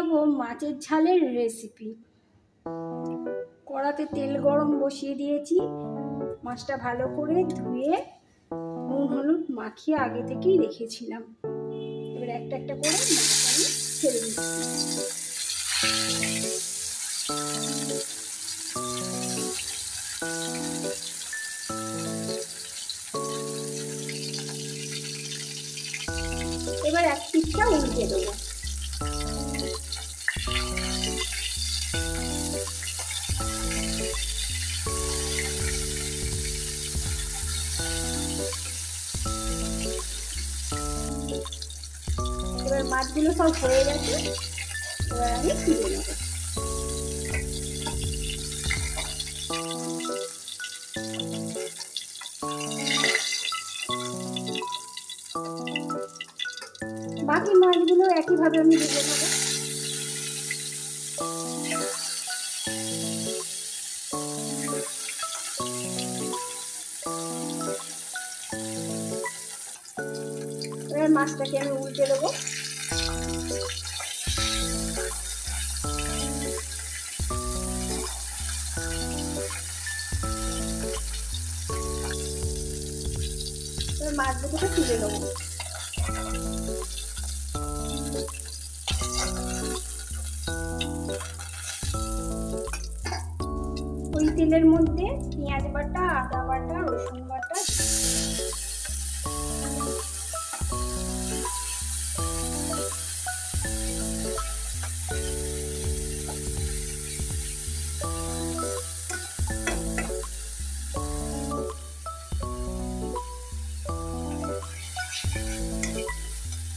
দেখাবো মাছের ঝালের রেসিপি। কড়াতে তেল গরম বসিয়ে দিয়েছি। মাছটা ভালো করে ধুয়ে নুন হলুদ মাখিয়ে আগে থেকেই রেখেছিলাম। এবার একটা একটা করে মাছ আমি ছেড়ে দিচ্ছি। এবার এক পিঠটা উল্টে দেবো। এবার মাছগুলো সব হয়ে গেছে, এবার আমি তুলে নেব। বাকি মাছগুলো একইভাবে আমি ভেজে নেব। এবার মাছটাকে আমি উল্টে দেবো। এবার মাছ দুটোকে তুলে দেবো। ওই তেলের মধ্যে পেঁয়াজ বাটা, আদা বাটা, রসুন বাটা,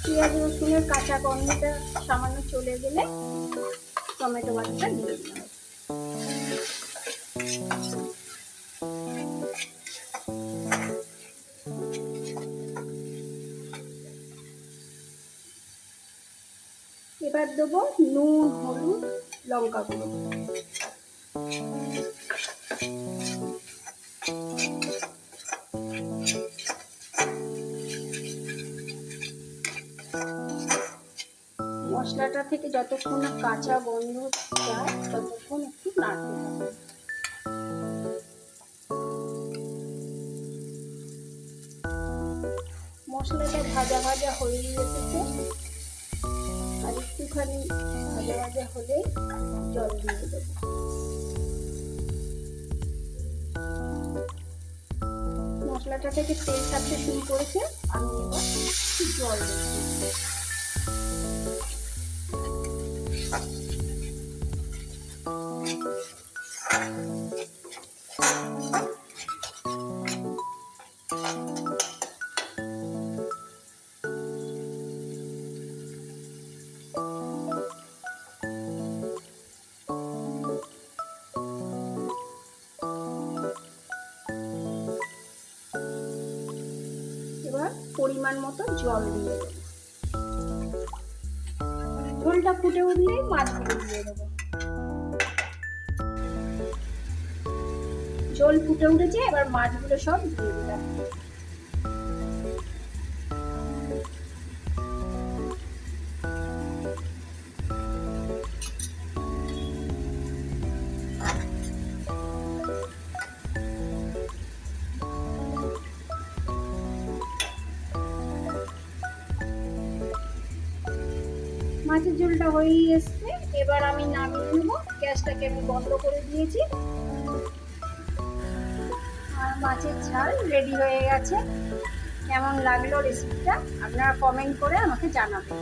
পেঁয়াজ রসুনের কাঁচা গন্ধটা সামান্য চলে গেলে টমেটো বাটাটা দিয়ে দিলাম। এবার দেবো নুন হলুদ লঙ্কা গুঁড়ো। মশলাটা থেকে যতক্ষণ না কাঁচা গন্ধ যায় ততক্ষণ একটু নাড়তে হবে। মশলাটা ভাজা ভাজা হয়ে এসেছে, আর একটুখানি ভাজা ভাজা হলে জল দিয়ে দেবো। মশলাটা থেকে তেল ছাড়তে শুরু করেছে, আমি এবার জল দেবো। এবার পরিমাণ মতো জল দিয়ে দেবো। ঝোলটা ফুটে উঠলেই মাছগুলো দিয়ে দেবো। ঝোল ফুটে উঠেছে, এবার মাছগুলো সব দিয়ে দিলাম। মাছের ঝোলটা হয়ে এসছে, এবার আমি নামিয়ে নেব। গ্যাসটাকে আমি বন্ধ করে দিয়েছি আর মাছের ঝাল রেডি হয়ে গেছে। কেমন লাগলো রেসিপিটা আপনারা কমেন্ট করে আমাকে জানাবেন।